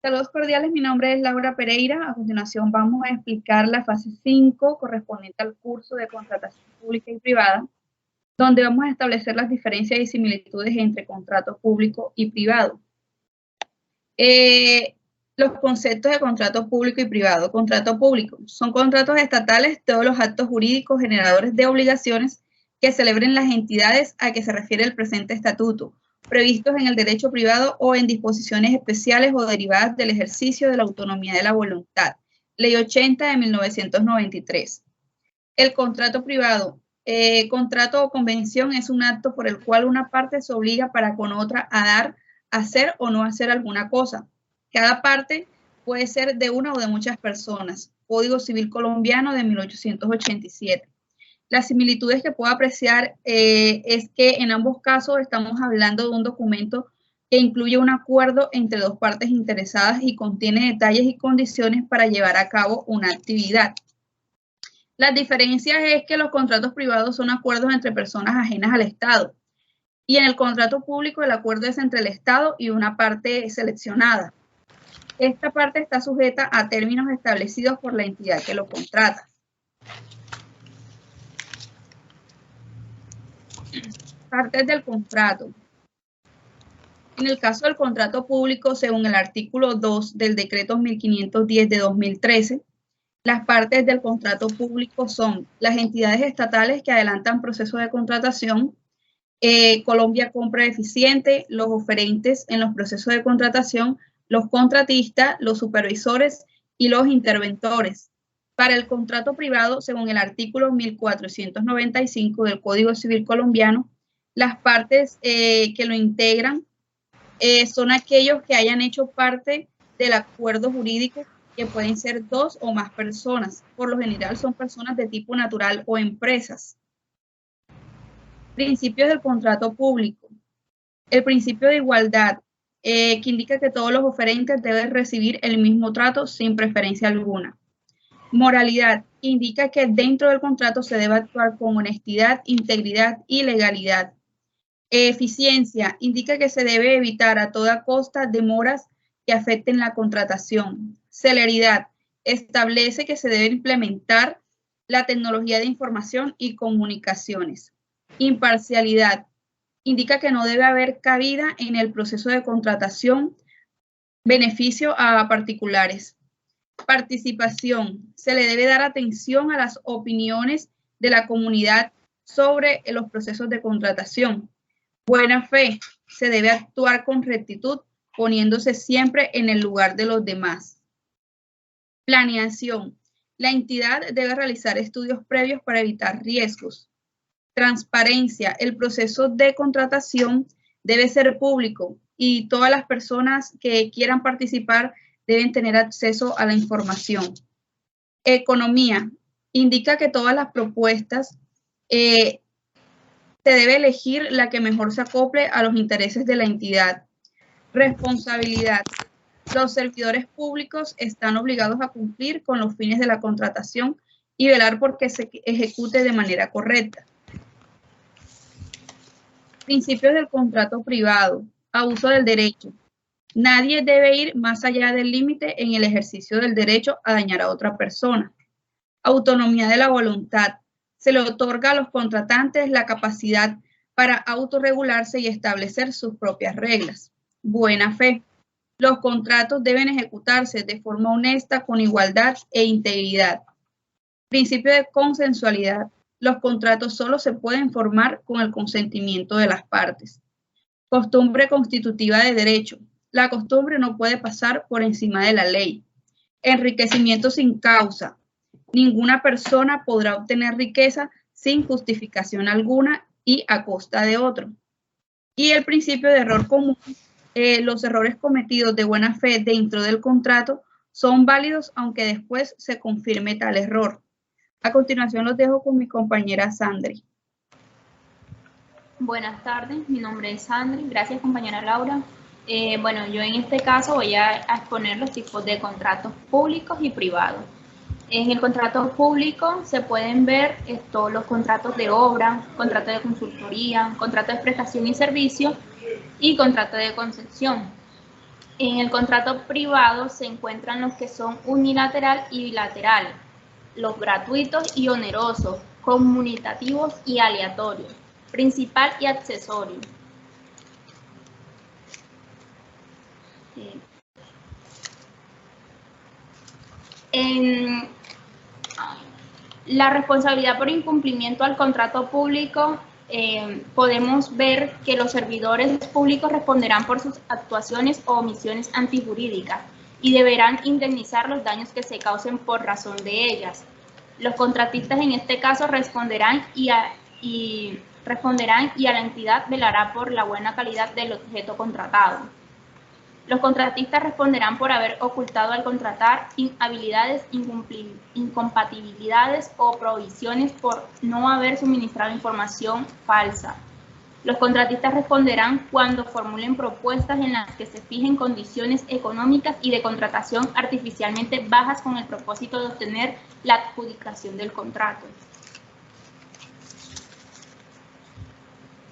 Saludos cordiales, mi nombre es Laura Pereira. A continuación vamos a explicar la fase 5 correspondiente al curso de contratación pública y privada, donde vamos a establecer las diferencias y similitudes entre contrato público y privado. Los conceptos de contrato público y privado. Contrato público son contratos estatales, todos los actos jurídicos generadores de obligaciones que celebren las entidades a que se refiere el presente estatuto, previstos en el derecho privado o en disposiciones especiales o derivadas del ejercicio de la autonomía de la voluntad. Ley 80 de 1993. El contrato privado. Contrato o convención es un acto por el cual una parte se obliga para con otra a dar, hacer o no hacer alguna cosa. Cada parte puede ser de una o de muchas personas. Código Civil Colombiano de 1887. Las similitudes que puedo apreciar es que en ambos casos estamos hablando de un documento que incluye un acuerdo entre dos partes interesadas y contiene detalles y condiciones para llevar a cabo una actividad. Las diferencias es que los contratos privados son acuerdos entre personas ajenas al Estado y en el contrato público el acuerdo es entre el Estado y una parte seleccionada. Esta parte está sujeta a términos establecidos por la entidad que lo contrata. Partes del contrato. En el caso del contrato público, según el artículo 2 del decreto 1510 de 2013, las partes del contrato público son las entidades estatales que adelantan procesos de contratación, Colombia Compra Eficiente, los oferentes en los procesos de contratación, los contratistas, los supervisores y los interventores. Para el contrato privado, según el artículo 1495 del Código Civil Colombiano, las partes que lo integran son aquellos que hayan hecho parte del acuerdo jurídico, que pueden ser dos o más personas. Por lo general son personas de tipo natural o empresas. Principios del contrato público. El principio de igualdad, que indica que todos los oferentes deben recibir el mismo trato sin preferencia alguna. Moralidad, indica que dentro del contrato se debe actuar con honestidad, integridad y legalidad. Eficiencia, indica que se debe evitar a toda costa demoras que afecten la contratación. Celeridad, establece que se debe implementar la tecnología de información y comunicaciones. Imparcialidad, indica que no debe haber cabida en el proceso de contratación beneficio a particulares. Participación, se le debe dar atención a las opiniones de la comunidad sobre los procesos de contratación. Buena fe, se debe actuar con rectitud, poniéndose siempre en el lugar de los demás. Planeación, la entidad debe realizar estudios previos para evitar riesgos. Transparencia, el proceso de contratación debe ser público y todas las personas que quieran participar deben tener acceso a la información. Economía, indica que todas las propuestas se debe elegir la que mejor se acople a los intereses de la entidad. Responsabilidad, los servidores públicos están obligados a cumplir con los fines de la contratación y velar por que se ejecute de manera correcta. Principios del contrato privado, abuso del derecho. Nadie debe ir más allá del límite en el ejercicio del derecho a dañar a otra persona. Autonomía de la voluntad. Se le otorga a los contratantes la capacidad para autorregularse y establecer sus propias reglas. Buena fe. Los contratos deben ejecutarse de forma honesta, con igualdad e integridad. Principio de consensualidad. Los contratos solo se pueden formar con el consentimiento de las partes. Costumbre constitutiva de derecho. La costumbre no puede pasar por encima de la ley. Enriquecimiento sin causa. Ninguna persona podrá obtener riqueza sin justificación alguna y a costa de otro. Y el principio de error común. Los errores cometidos de buena fe dentro del contrato son válidos aunque después se confirme tal error. A continuación los dejo con mi compañera Sandri. Buenas tardes, mi nombre es Sandri. Gracias, compañera Laura. Bueno, yo en este caso voy a exponer los tipos de contratos públicos y privados. En el contrato público se pueden ver los contratos de obra, contrato de consultoría, contrato de prestación y servicio y contrato de concesión. En el contrato privado se encuentran los que son unilateral y bilateral, los gratuitos y onerosos, conmutativos y aleatorios, principal y accesorio. En la responsabilidad por incumplimiento al contrato público, podemos ver que los servidores públicos responderán por sus actuaciones o omisiones antijurídicas y deberán indemnizar los daños que se causen por razón de ellas. Los contratistas en este caso responderán y a la entidad velará por la buena calidad del objeto contratado. Los contratistas responderán por haber ocultado al contratar inhabilidades, incompatibilidades o provisiones por no haber suministrado información falsa. Los contratistas responderán cuando formulen propuestas en las que se fijen condiciones económicas y de contratación artificialmente bajas con el propósito de obtener la adjudicación del contrato.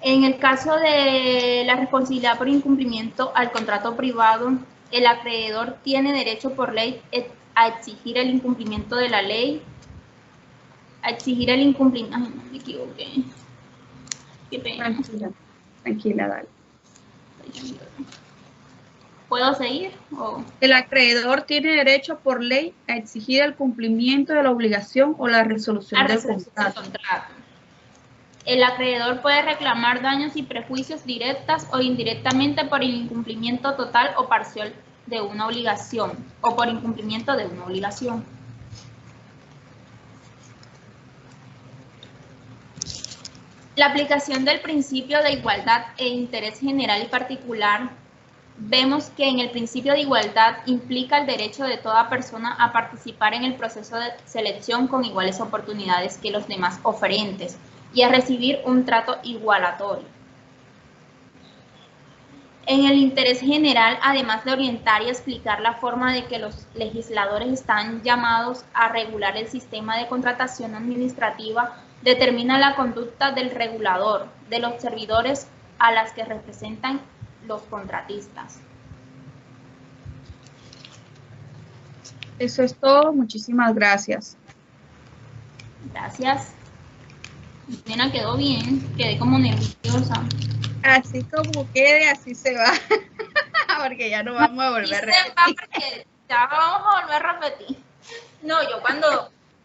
En el caso de la responsabilidad por incumplimiento al contrato privado, el acreedor tiene derecho por ley a exigir el incumplimiento de la ley, ay, no, me equivoqué. Qué pena. Tranquila, dale. ¿Puedo seguir? El acreedor tiene derecho por ley a exigir el cumplimiento de la obligación o la resolución del contrato. El acreedor puede reclamar daños y perjuicios directas o indirectamente por el incumplimiento total o parcial de una obligación o por incumplimiento de una obligación. La aplicación del principio de igualdad e interés general y particular, vemos que en el principio de igualdad implica el derecho de toda persona a participar en el proceso de selección con iguales oportunidades que los demás oferentes y a recibir un trato igualatorio. En el interés general, además de orientar y explicar la forma de que los legisladores están llamados a regular el sistema de contratación administrativa, determina la conducta del regulador, de los servidores a las que representan los contratistas. Eso es todo. Muchísimas gracias. Gracias. Nena, quedó bien. Quedé como nerviosa. Así como quede, así se va. Porque ya no vamos a volver a repetir. Porque ya vamos a volver a repetir. No, yo cuando